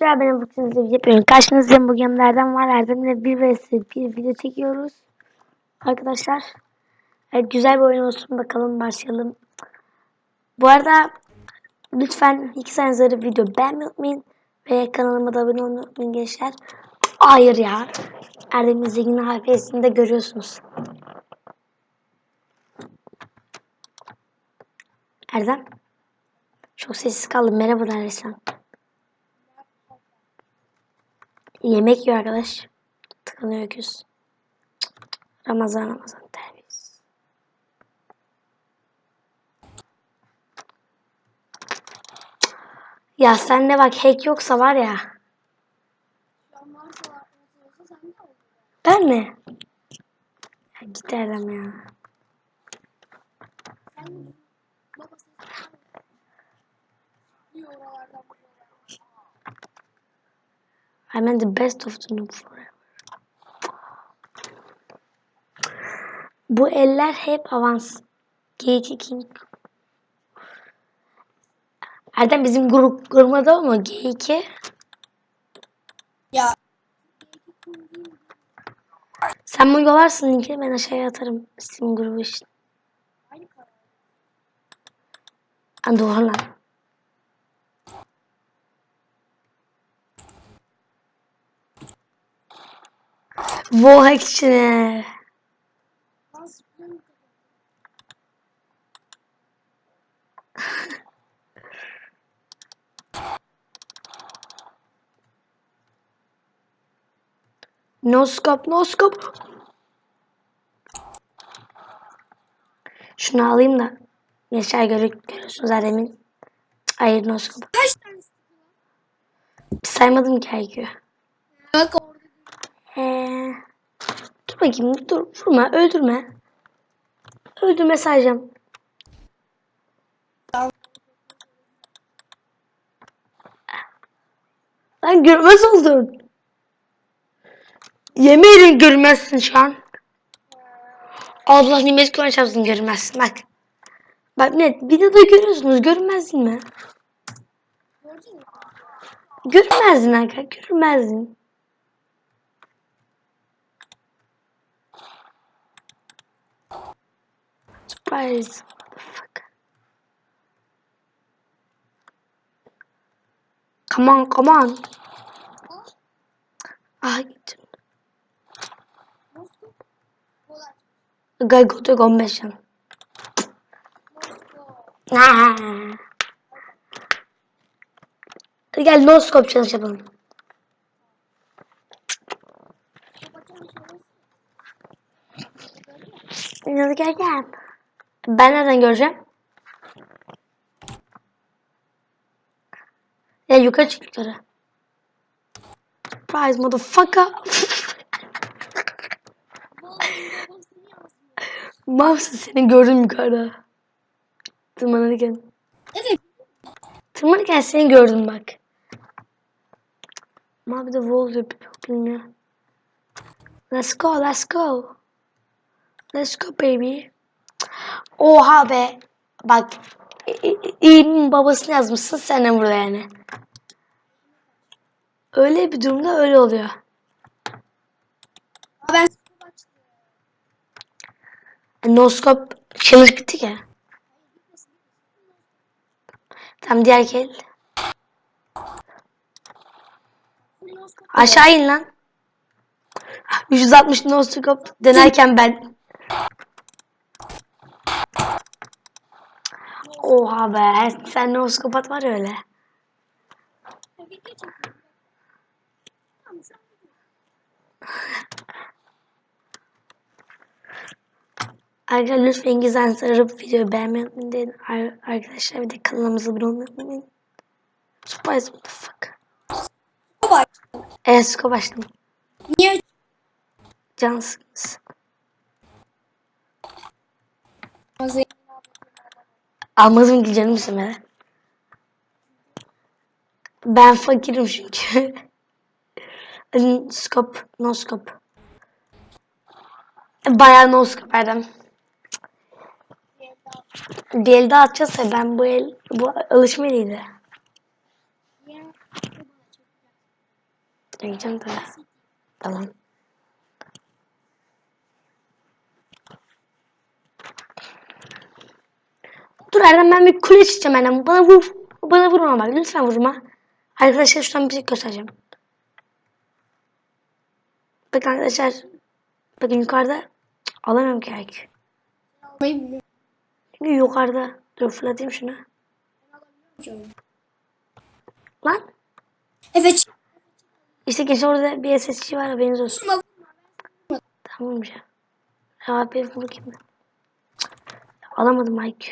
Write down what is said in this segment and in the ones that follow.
Arkadaşlar benim bugün size video yapıyorum. Karşınızda bugün Erdem var. Erdem'le bir vs bir video çekiyoruz. Arkadaşlar evet, güzel bir oyun olsun, bakalım başlayalım. Bu arada lütfen 2 saniye sonra video beğenmeyi unutmayın. Ve kanalıma da abone olmayı unutmayın gençler. Hayır ya. Erdem'in zengin harfiyesini de görüyorsunuz. Erdem. Çok sessiz kaldım. Merhaba neredesin? Yemek yiyor arkadaş. Tıkanıyor öküz. Ramazan terbiyesiz. Ya sende bak hack yoksa var ya. Ben mi? Ya git Erdem ya. I'm the best of the noob forever. Bu eller hep avans. G2 King. Erdem bizim grubumda mı? G2. Ya. Sen bunu yollarsın linkini, ben aşağıya atarım. Bizim grubu için. Doğru lan. WallHackle No scope. Şunu alayım da. Yaşar görüyorsunuz Erdem'in. Hayır no scope. Kaç tane Saymadım ki IQ. bak orada. Dur bakayım, dur, vurma, öldürme. Öldürme sayacağım. Lan görmez oldun. Yemeğiyle görmezsin şu an. Allah nimet kulağına çarpsın, görmezsin bak. Bak net videoda görüyorsunuz, görmezdin mi? Görmezdin arkadaşlar, görmezdin. Surprise. Fuck. Come on. Ah gittim. Gaygotek 15 can. Hadi gel no scope challenge yapalım. Hadi gel. Ben nereden göreceğim? Ya yukarı çık yukarı. Surprise motherfucker. Mouse'u seni gördüm yukarıda. Tırmanırken. Evet. Tırmanırken seni gördüm bak. Ama bir de wall yapıyor bilmiyor. Let's go. Let's go baby. Oha be. Bak. İyi'nin babasını yazmışsın sen de burada yani. Öyle bir durumda öyle oluyor. Ben No scope challenge bitti ki. Tam diğer kel. Aşağı in lan. 360 no scope denerken ben. Oha be. Sen no scope at var öyle. Arkadaşlar lütfen İngilizden sarıp videoyu beğenmeyi unutmayın. Arkadaşlar bir de kanalımıza abone olmayı unutmayın. Surprise what the fuck. bak. Scope açtım. Niye? Cansınız. Almadım ki canım istemedi. Ben fakirim çünkü. Scope, no scope. Bayağı no scope Erdem. Bir el daha atacağız ya, ben bu alışmalıydı. Deneyeceğim de. Tamam. Dur Erdem, ben bir kule çizeceğim Erdem. Bana vur. Bana vurma bak. Lütfen vurma. Arkadaşlar şuradan bir şey göstereceğim. Bakın arkadaşlar. Bakın yukarıda. Alamıyorum ki belki. Almayı bilmiyorum. Çünkü yukarıda. Dur fırlatayım şunu. Lan. Evet. İşte gençler orada bir SSC var, haberiniz olsun. Vurma. Tamam ya. Ya bir vur kim? Alamadım IQ.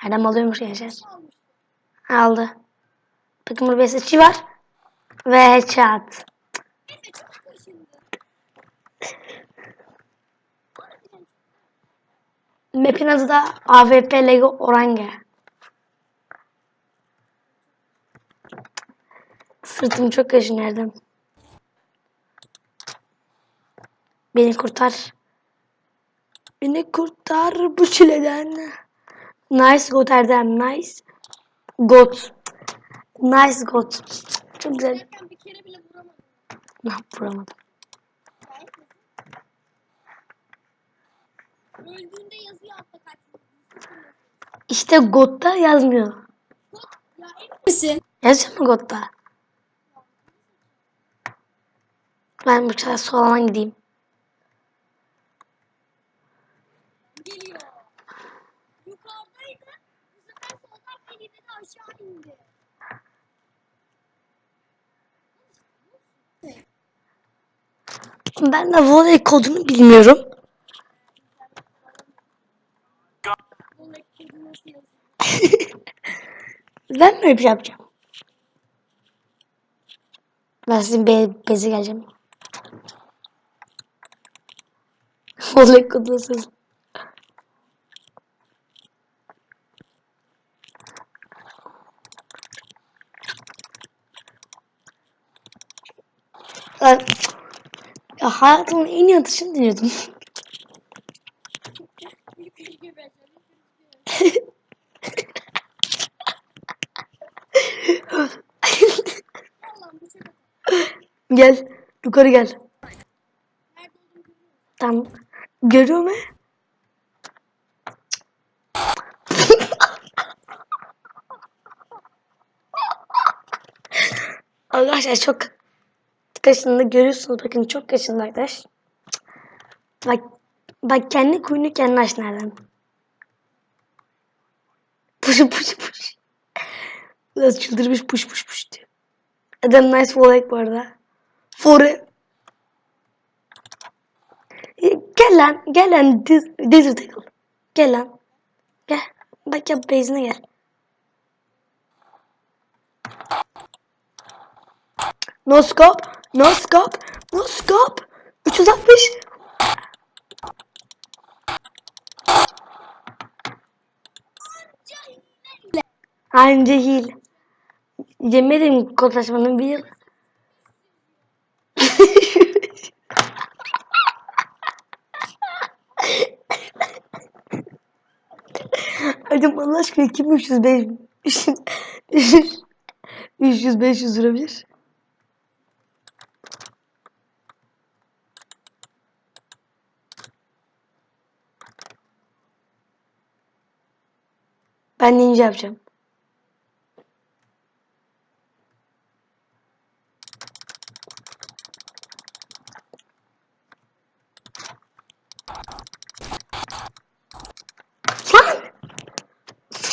Erdem alıyormuş gençler. Aldı. Bakın burada bir SSC var. Ve headshot. Map'in adı da AWP Lego Orange. Sırtım çok kaşın Erdem. Beni kurtar. Beni kurtar bu çileden. Nice got Erdem. Nice got. Nice got. Çok güzel. Bir kere bile vuramadım. Ne vuramadım. Öldüğünde yazıyor altta kaç. İşte God'da yazmıyor. Ya emin misin? Yazıyor mu God'da? Ben bu sefer soldan gideyim. Geliyor. Yukarıdaydı. Bu sefer soldan beni de aşağı indi. Ben de voley kodunu bilmiyorum. Ben böyle bir şey yapacağım. Ben sizin beze geleceğim. Voley kodu nasıl? Ben, ya hayatımın en iyi atışını deniyordum. Gel. Yukarı gel. Tamam. Görüyor mu? Arkadaşlar çok kaşındı. Görüyorsunuz bakın, çok kaşındı arkadaş. Bak kendi kuyunu kendi aç nereden? Puş. Biraz çıldırmış puş diyor. Adam nice fallback bu arada. Fore. Gel lan desert tackle. Gel lan. Gel. Bak ya base'ine gel. No scope. 360. Anca heal. Yemedim kodlaşmanın bir yıl. Hocam Allah aşkına kim 305 500 vurabilir? Ben ninja yapacağım. Lan!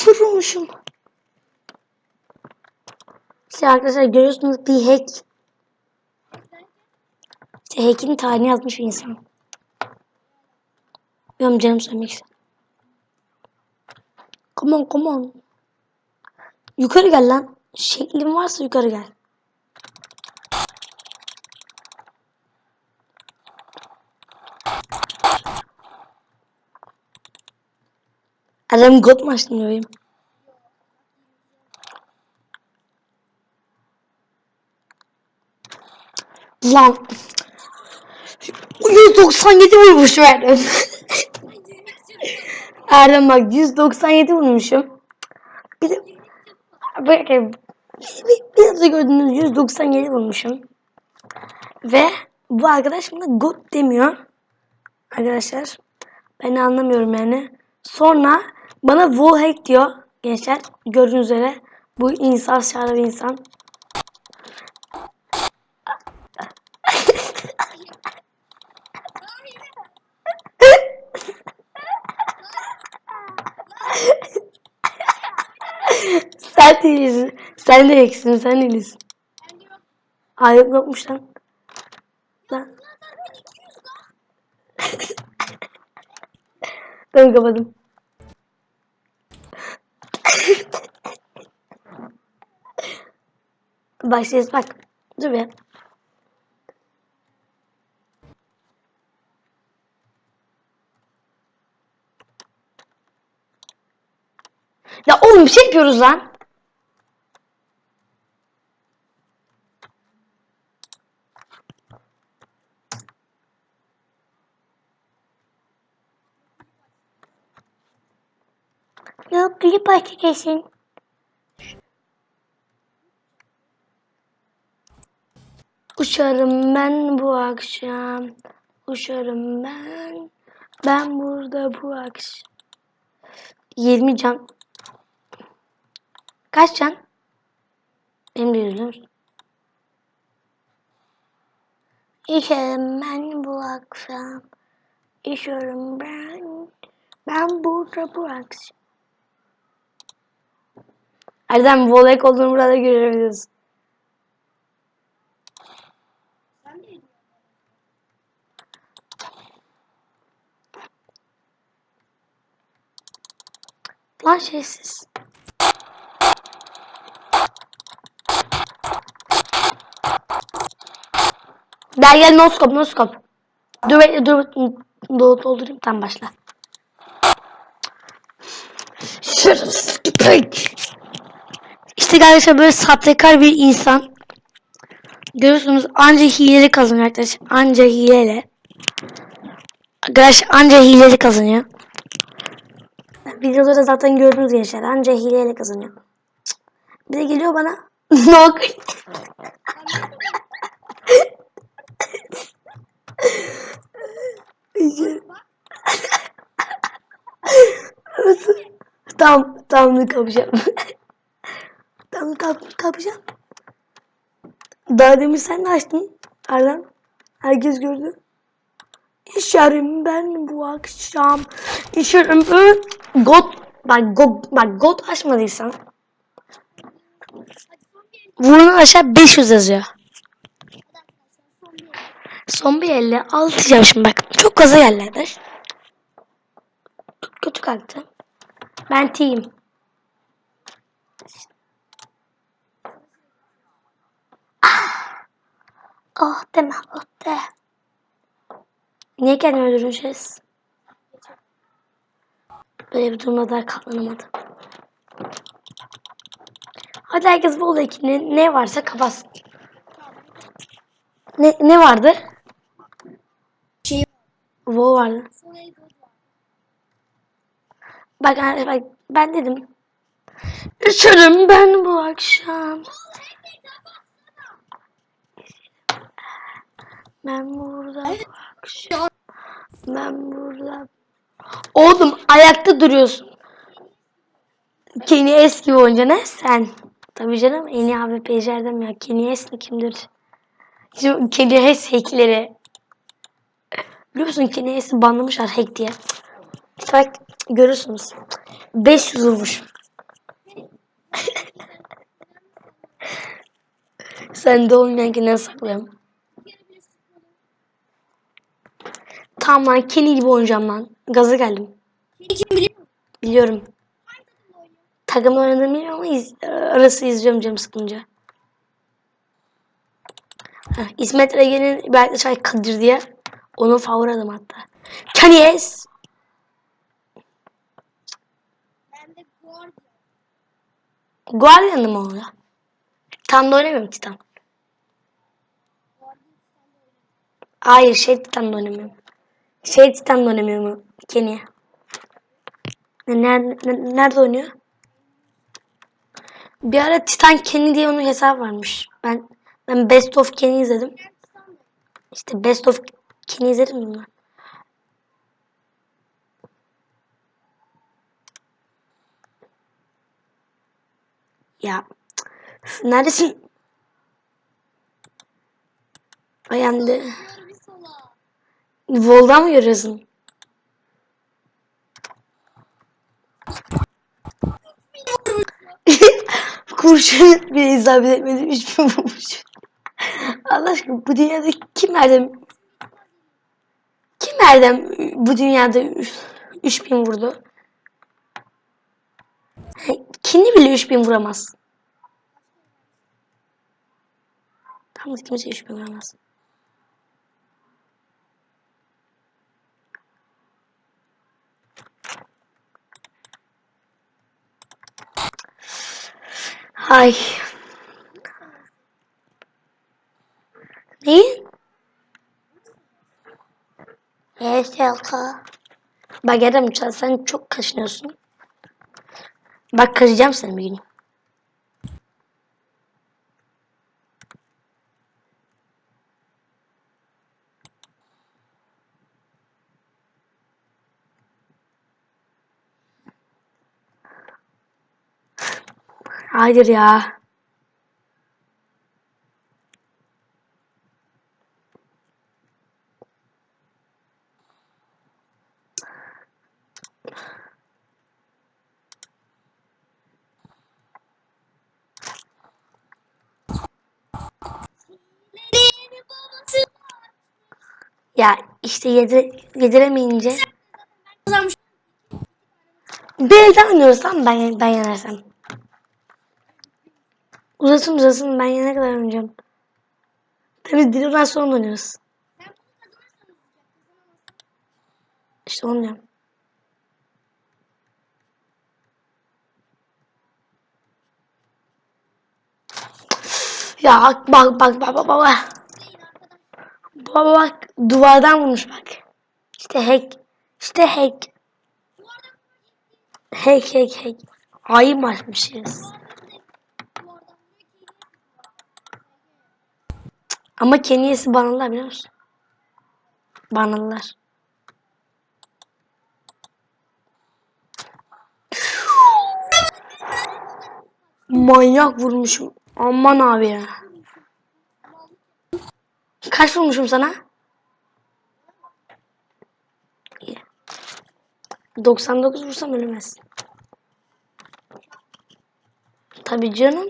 Vurmuşum. İşte arkadaşlar görüyorsunuz bir hack. İşte hack'in tarihini yazmış bir insan. Benim canım söylemek istedim. Come on. Yukarı gel lan. Şeklin varsa yukarı gel. Adam god mu açtın diyorum. Lan. 197 vurmuşum Erdem. Erdem bak 197 vurmuşum. Bir de böyle biraz da gördüğünüz 197 vurmuşum. Ve bu arkadaş bana God demiyor. Arkadaşlar ben anlamıyorum yani. Sonra bana WallHack diyor. Gençler gördüğünüz üzere bu insan şahane bir insan. Sen değilsin. Sen de eksin. Sen değilsin. Bende yok. Hayır yokmuş lan. Lan. Zaten 200 lan. Tamam kapadım. Başlayacağız bak. Dur be. Ya oğlum bir şey yapıyoruz lan. Yok klip açacaksın. Uçarım ben bu akşam. Uçarım ben. Ben burada bu akşam. 20 can. Kaç can? Benim de üzülür müsün? İçerim ben bu akşam. İçerim ben. Ben burada bu akşam. Erdem volek olduğunu burada görebiliyorsun. Sen de ediyorsun. Lan şeysiz. Gel noskop noskop. Dur bekle dur. Doldurayım tam başla. İşte arkadaşlar böyle sahtekar bir insan. Görüyorsunuz anca hileli kazanıyor arkadaşlar. Anca hileyle. Arkadaşlar anca hileli kazanıyor. Videoda zaten gördünüz gençler. Anca hileyle kazanıyor. Bir de geliyor bana. No. Tamam kapacağım. tamam kapacağım. Daha demin sen de açtın. Erdem. Herkes gördü. İşerim ben bu akşam. İşerim ben. God açmadıysan. Vurun aşağı 500 yazıyor. Son bir elle alacağım şimdi bak. Çok gaza geldi arkadaş. Kötü kalktı. Ben team. Oh deme oh de. Niye kendimi öldüreceğiz? Böyle bir duruma daha katlanamadım. Hadi herkes bu olayı ne varsa kapatsın. Ne vardı? Şey Vol vardı. sonra el var. Bak ben dedim. İçerim ben bu akşam. Ben burada bu akşam. Ben burada. Oğlum ayakta duruyorsun. Kenny eski oyuncu ne? Sen. Tabii canım en iyi abi Erdem ya. Kenny eski kimdir? Şimdi Kenny hackleri. Biliyor musun Kenny banlamışlar hack diye. İşte bak görürsünüz. 500 vurmuş. Sen de olmayankinden saklayalım. Tamam lan Kenny gibi oynayacağım lan. Gaza geldim. Kim biliyor musun? Biliyorum. Takımla oynadığımı bilmiyorum ama arası izliyorum canım sıkınca. İsmet Regen'in Berkli Çay Kadir diye. Onun favori adım hatta. Kanyes. Ben de Guardian. Guardian'ı mı o ya? Titan'da oynamıyorum Titan. Hayır Titan'da oynamıyorum. Titan'da oynamıyorum Kenny'e. Nerede oynuyor? Bir ara Titan Kenny diye onun hesabı varmış. Ben Best of Kenny izledim. İşte Best of Kenny izledim mi ben? Ya neredesin? Ayağında. Vol'dan mı görüyorsun? Kurşun bile isabet etmedi. 3000 vurmuş. Allah aşkına bu dünyada kim Erdem? Kim Erdem bu dünyada 3000 vurdu? Kendi bile 3000 vuramaz. Tam kimse 3000 vuramaz. Hay. Neyi? Yalka. Bak Erdem sen çok kaşınıyorsun. Bak kaşıyacağım seni bir gün. Hayır ya. Ya işte yediremeyince. Bir elden oynuyorsam ben yenersem. Uzasın ben yene kadar oynayacağım. Tabii dilden sonra oynuyoruz. İşte onu diyorum. Ya bak. Baba bak duvardan vurmuş bak. İşte hack. İşte hack. Hack. Ayı mı açmışız? Ama Kenya'sı banalılar biliyor musun? Banalılar. Manyak vurmuşum. Aman abi ya. Kaç vurmuşum sana? 99 vursam ölmezsin. Tabii canım.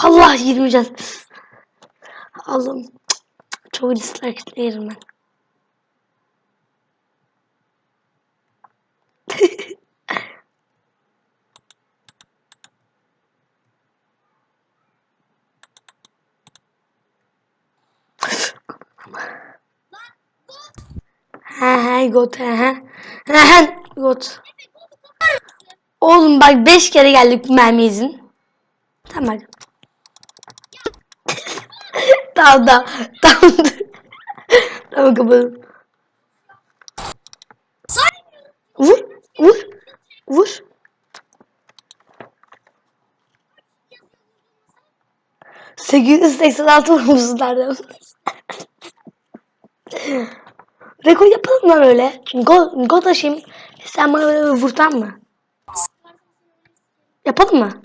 Allah 20 can. Allah'ım. Çok dislike yerim ben. He got he got. Oğlum bak 5 kere geldik mermi izin. Tamam. Tamam. Tamam kapatalım. Vur. 886 vurmuşsun Erdem. Rekor yapalım lan öyle. Gol taşıyayım. Sen bana böyle vurtan mı? Yapalım mı?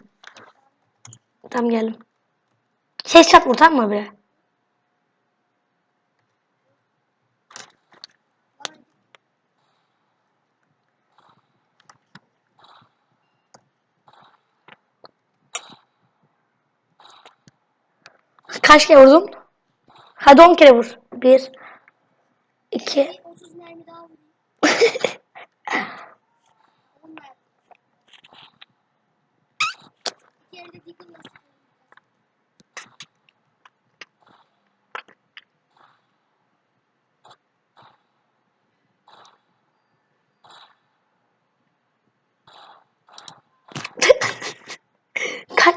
Tamam geldim. Ses çat vurtan mı bre? Kaç kere vurdun? Hadi 10 kere vur. 1 2 30 mermi daha vurayım. Bir kere de Deagle'la Kaç?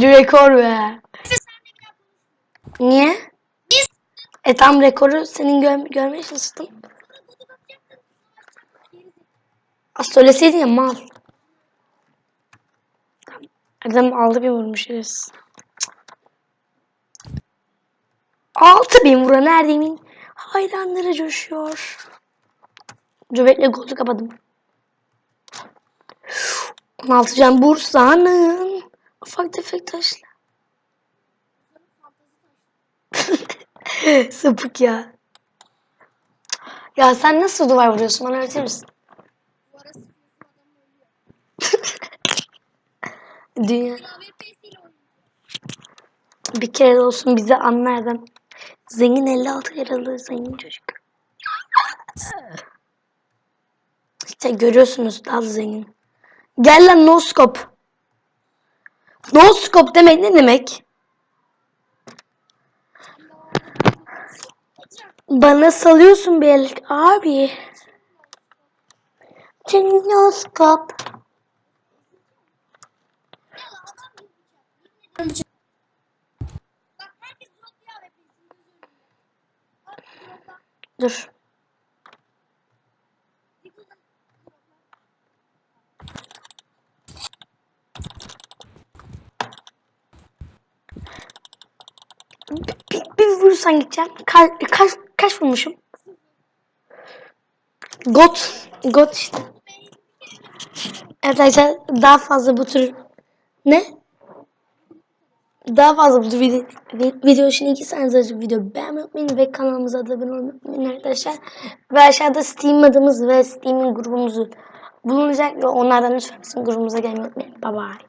Rekor be. Niye? Tam rekoru senin görmeye çalıştım. Söyleseydin ya mal. Erdem aldı bir vurmuşuz. 6000 vuran Erdem'in hayranları coşuyor. Cömertle golü kapadım. 16 can Bursa'nın ufak tefek taşla. Sapık ya. Ya sen nasıl duvar vuruyorsun? Bana öğretir misin? Duvara sıkıyorsun adam ölüyor. Dünya AWP'siyle oynuyor. bir kere de olsun bize anlardım. Zengin 56 yaralı zengin çocuk. İşte görüyorsunuz daha zengin. Gel lan noskop. Noskop demek ne demek? Bana salıyorsun bir el abi. Noskop. Bak herkes drop diye AWP'sini gözü önünde. Bak dropla. Dur. Yıkıldın. Bir vurursan gideceğim. Kaç vurmuşum? Got işte. Evet arkadaşlar daha fazla bu tür ne? Daha fazla bu tür video için 2 saniye video beğenmeyi unutmayın ve kanalımıza abone olmayı unutmayın arkadaşlar. Ve aşağıda Steam adımız ve Steam'in grubumuzu bulunacak ve onlardan lütfen grubumuza gelmeyi unutmayın. Bye bye.